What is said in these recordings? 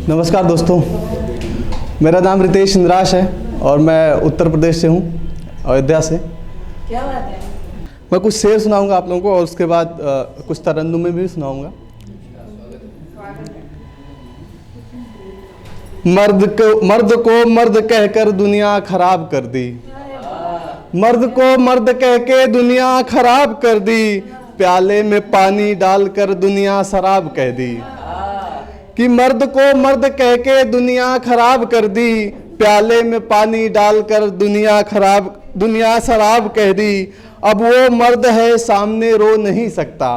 नमस्कार दोस्तों, मेरा नाम रितेश इंद्राश है और मैं उत्तर प्रदेश से हूँ, अयोध्या से। क्या बात है। मैं कुछ शेर सुनाऊंगा आप लोगों को और उसके बाद कुछ तरन्नुमें भी सुनाऊंगा। मर्द को मर्द कहकर दुनिया खराब कर दी, मर्द को मर्द कह के दुनिया खराब कर दी, प्याले में पानी डालकर दुनिया शराब कह दी। कि मर्द को मर्द कह के दुनिया खराब कर दी, प्याले में पानी डालकर दुनिया शराब कह दी। अब वो मर्द है सामने रो नहीं सकता,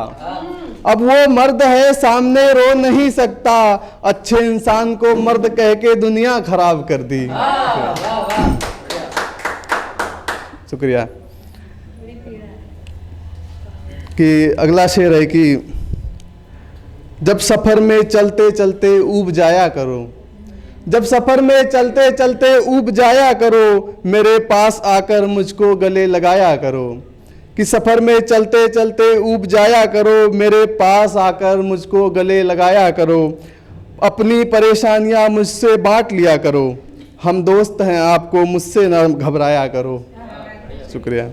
अब वो मर्द है सामने रो नहीं सकता, अच्छे इंसान को मर्द कह के दुनिया खराब कर दी। शुक्रिया। कि अगला शेर है कि जब सफ़र में चलते चलते ऊब जाया करो, जब सफ़र में चलते चलते ऊब जाया करो, मेरे पास आकर मुझको गले लगाया करो। कि सफ़र में चलते चलते ऊब जाया करो, मेरे पास आकर मुझको गले लगाया करो, अपनी परेशानियां मुझसे बांट लिया करो, हम दोस्त हैं आपको मुझसे न घबराया करो। शुक्रिया।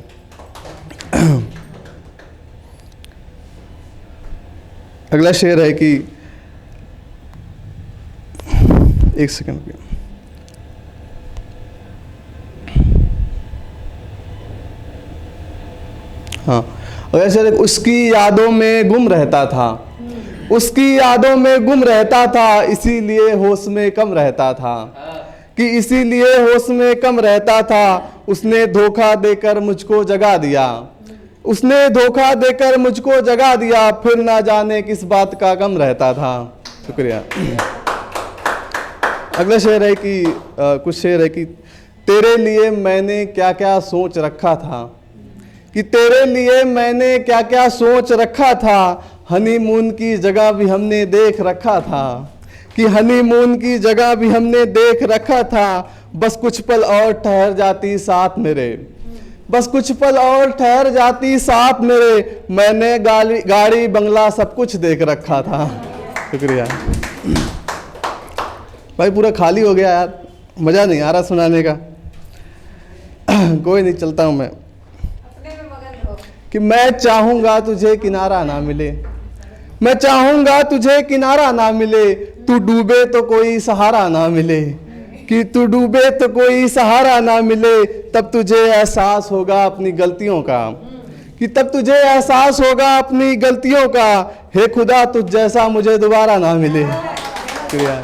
अगला शेर है कि एक सेकंड। हाँ, अगला शेर है, उसकी यादों में गुम रहता था, उसकी यादों में गुम रहता था, इसीलिए होश में कम रहता था। कि इसीलिए होश में कम रहता था, उसने धोखा देकर मुझको जगा दिया, उसने धोखा देकर मुझको जगा दिया, फिर ना जाने किस बात का गम रहता था। शुक्रिया। अगला शेर है कि कुछ शेर है कि तेरे लिए मैंने क्या क्या सोच रखा था, कि तेरे लिए मैंने क्या क्या सोच रखा था, हनीमून की जगह भी हमने देख रखा था। कि हनीमून की जगह भी हमने देख रखा था, बस कुछ पल और ठहर जाती साथ मेरे, बस कुछ पल और ठहर जाती साथ मेरे, मैंने गाड़ी बंगला सब कुछ देख रखा था। शुक्रिया। भाई पूरा खाली हो गया यार, मज़ा नहीं आ रहा सुनाने का। कोई नहीं, चलता हूँ मैं। कि मैं चाहूँगा तुझे किनारा ना मिले, मैं चाहूँगा तुझे किनारा ना मिले, तू डूबे तो कोई सहारा ना मिले। कि तू डूबे तो कोई सहारा ना मिले, तब तुझे एहसास होगा अपनी गलतियों का, कि तब तुझे एहसास होगा अपनी गलतियों का, हे खुदा तुझ जैसा मुझे दोबारा ना मिले। शुक्रिया।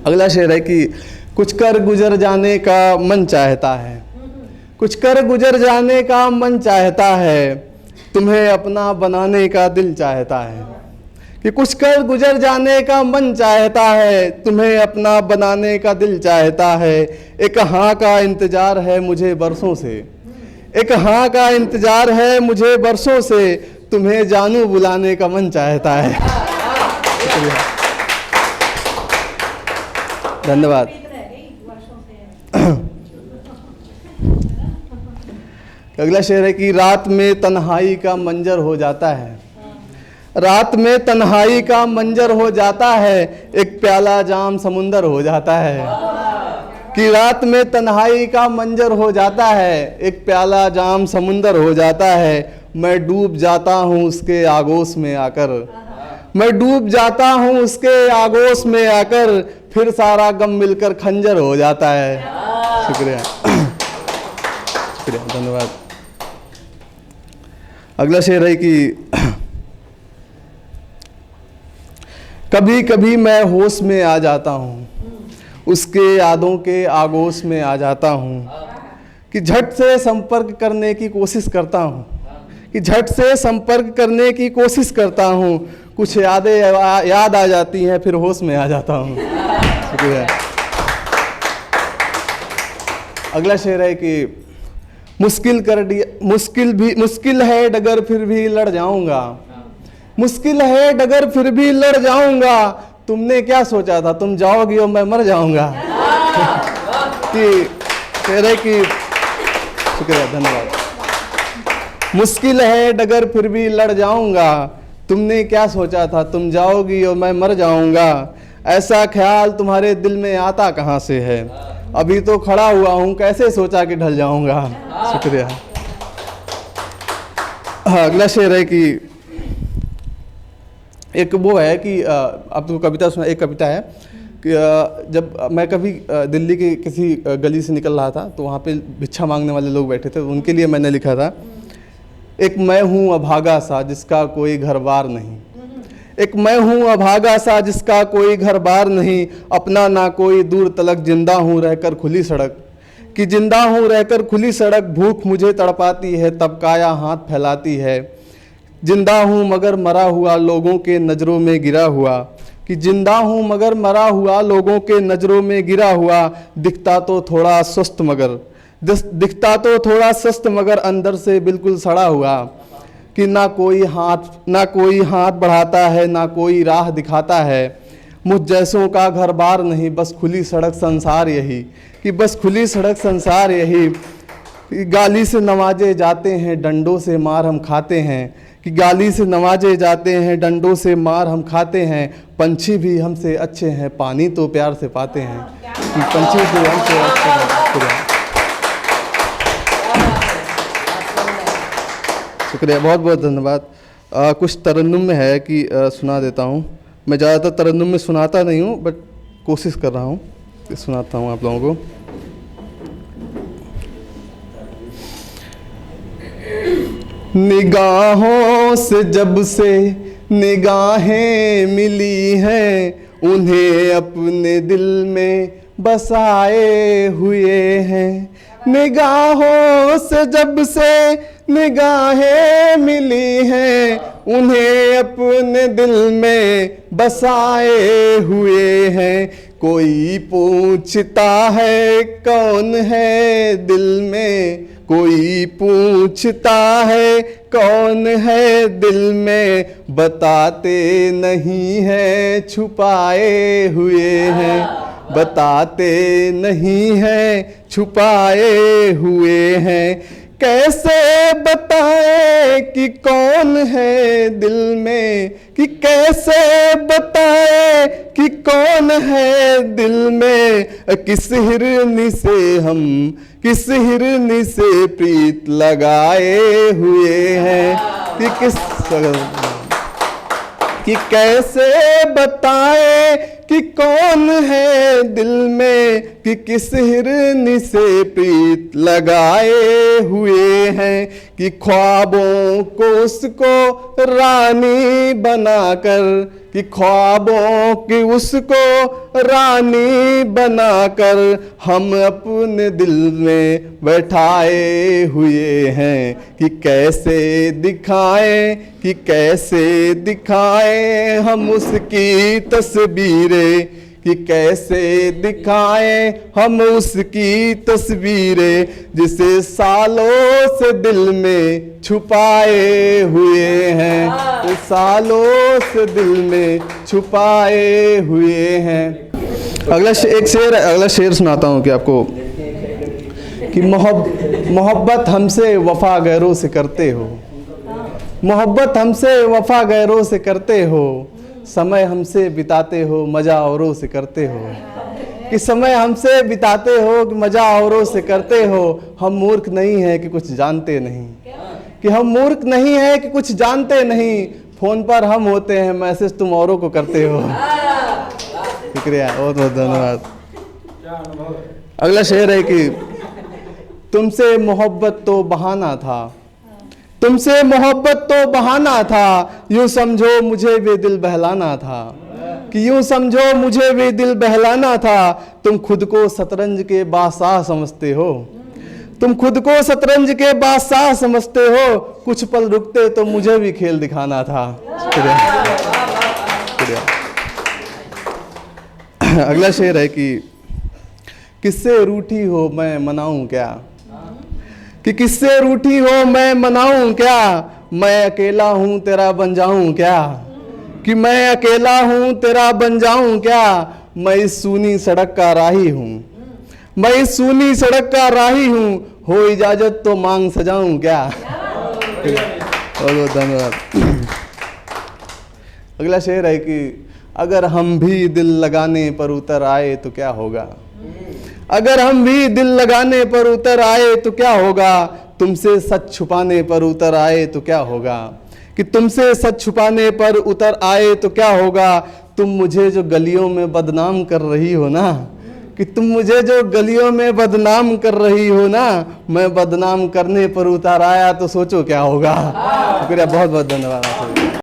अगला शेर है कि कुछ कर गुजर जाने का मन चाहता है, कुछ कर गुजर जाने का मन चाहता है, तुम्हें अपना बनाने का दिल चाहता है। कि कुछ कर गुजर जाने का मन चाहता है, तुम्हें अपना बनाने का दिल चाहता है। एक हाँ का इंतज़ार है मुझे बरसों से, एक हाँ का इंतज़ार है मुझे बरसों से, तुम्हें जानू बुलाने का मन चाहता है। धन्यवाद। अगला शेर है कि रात में तन्हाई का मंजर हो जाता है, रात में तन्हाई का मंजर हो जाता है, एक प्याला जाम समुंदर हो जाता है। कि रात में तन्हाई का मंजर हो जाता है, एक प्याला जाम समुंदर हो जाता है, मैं डूब जाता हूँ उसके आगोश में आकर, मैं डूब जाता हूँ उसके आगोश में आकर, फिर सारा गम मिलकर खंजर हो जाता है। शुक्रिया। शुक्रिया, धन्यवाद। अगला शेर है कि कभी कभी मैं होश में आ जाता हूँ, उसके यादों के आगोश में आ जाता हूँ। कि झट से संपर्क करने की कोशिश करता हूँ, कि झट से संपर्क करने की कोशिश करता हूँ, कुछ यादें याद आ जाती हैं, फिर होश में आ जाता हूँ। शुक्रिया। अगला शेर है कि मुश्किल है डगर फिर भी लड़ जाऊंगा, मुश्किल है डगर फिर भी लड़ जाऊंगा, तुमने क्या सोचा था तुम जाओगी और मैं मर जाऊंगा। कि शेर है कि शुक्रिया, धन्यवाद। मुश्किल है डगर फिर भी लड़ जाऊंगा, तुमने क्या सोचा था तुम जाओगी और मैं मर जाऊंगा, ऐसा ख्याल तुम्हारे दिल में आता कहाँ से है, अभी तो खड़ा हुआ हूँ कैसे सोचा कि ढल जाऊंगा। शुक्रिया। अगला शेर है कि एक वो है कि अब तो कविता सुना, एक कविता है कि जब मैं कभी दिल्ली की किसी गली से निकल रहा था तो वहाँ पे भिक्षा मांगने वाले लोग बैठे थे, उनके लिए मैंने लिखा था, एक मैं हूँ अभागा सा जिसका कोई घर बार नहीं, एक मैं हूँ अभागा सा जिसका कोई घर बार नहीं, अपना ना कोई दूर तलक, जिंदा हूँ रहकर खुली सड़क, कि जिंदा हूँ रहकर खुली सड़क, भूख मुझे तड़पाती है तब काया हाथ फैलाती है, जिंदा हूँ मगर मरा हुआ लोगों के नज़रों में गिरा हुआ, कि जिंदा हूँ मगर मरा हुआ लोगों के नज़रों में गिरा हुआ, दिखता तो थोड़ा सुस्त मगर दिखता तो थोड़ा सुस्त मगर अंदर से बिल्कुल सड़ा हुआ, कि ना कोई हाथ बढ़ाता है ना कोई राह दिखाता है, मुझ जैसों का घर बार नहीं बस खुली सड़क संसार यही, कि बस खुली सड़क संसार यही, गाली से नवाजे जाते हैं डंडों से मार हम खाते हैं, कि गाली से नवाजे जाते हैं डंडों से मार हम खाते हैं, पंछी भी हमसे अच्छे हैं पानी तो प्यार से पाते हैं, कि पंछी भी हमसे अच्छे हैं। शुक्रिया, बहुत बहुत धन्यवाद। कुछ तरन्नुम में है कि सुना देता हूँ, मैं ज़्यादातर तरन्नुम में सुनाता नहीं हूँ बट कोशिश कर रहा हूँ कि सुनाता हूँ आप लोगों को। निगाहों से जब से निगाहें मिली हैं उन्हें अपने दिल में बसाए हुए हैं, निगाहों से जब से निगाहें मिली हैं उन्हें अपने दिल में बसाए हुए हैं, कोई पूछता है कौन है दिल में, कोई पूछता है कौन है दिल में, बताते नहीं है छुपाए हुए हैं, बताते नहीं है छुपाए हुए हैं, कैसे बताए कि कौन है दिल में, कि कैसे बताए कि कौन है दिल में, किस हिरनी से हम किस हिरनी से प्रीत लगाए हुए हैं, कि कैसे बताए कि कौन है दिल में, कि किस हिरनी से प्रीत लगाए हुए हैं, कि ख्वाबों को उसको रानी बनाकर, कि ख्वाबों की उसको रानी बनाकर हम अपने दिल में बैठाए हुए हैं, कि कैसे दिखाएं कि कैसे दिखाएं हम उसकी तस्वीरें, कि कैसे दिखाएं हम उसकी तस्वीरें जिसे सालों से दिल में छुपाए हुए हैं, सालों से दिल में छुपाए हुए हैं। अगला शेर सुनाता हूँ कि आपको, कि मोहब्बत हमसे वफा गैरों से करते हो, मोहब्बत हमसे वफा गैरों से करते हो, समय हमसे बिताते हो मज़ा औरों से करते हो, कि समय हमसे बिताते हो कि मज़ा औरों से करते हो, हम मूर्ख नहीं हैं कि कुछ जानते नहीं, कि हम मूर्ख नहीं हैं कि कुछ जानते नहीं, फ़ोन पर हम होते हैं मैसेज तुम औरों को करते हो। शुक्रिया, बहुत बहुत धन्यवाद। अगला शेर है कि तुमसे मोहब्बत तो बहाना था, तुमसे मोहब्बत तो बहाना था, यूँ समझो मुझे भी दिल बहलाना था, कि यूँ समझो मुझे भी दिल बहलाना था, तुम खुद को शतरंज के बादशाह समझते हो, तुम खुद को शतरंज के बादशाह समझते हो, कुछ पल रुकते तो मुझे भी खेल दिखाना था। शुक्रिया, शुक्रिया। अगला शेर है कि किससे रूठी हो मैं मनाऊं क्या, कि किससे रूठी हो मैं मनाऊं क्या, मैं अकेला हूँ तेरा बन जाऊं क्या, कि मैं अकेला हूँ तेरा बन जाऊं क्या, मैं इस सूनी सड़क का राही हूँ, मैं इस सूनी सड़क का राही हूँ, हो इजाजत तो मांग सजाऊं क्या। बहुत बहुत धन्यवाद। अगला शेर है कि अगर हम भी दिल लगाने पर उतर आए तो क्या होगा, अगर हम भी दिल लगाने पर उतर आए तो क्या होगा, तुमसे सच छुपाने पर उतर आए तो क्या होगा, कि तुमसे सच छुपाने पर उतर आए तो क्या होगा, तुम मुझे जो गलियों में बदनाम कर रही हो ना, कि तुम मुझे जो गलियों में बदनाम कर रही हो ना, मैं बदनाम करने पर उतर आया तो सोचो क्या होगा। शुक्रिया, बहुत बहुत धन्यवाद।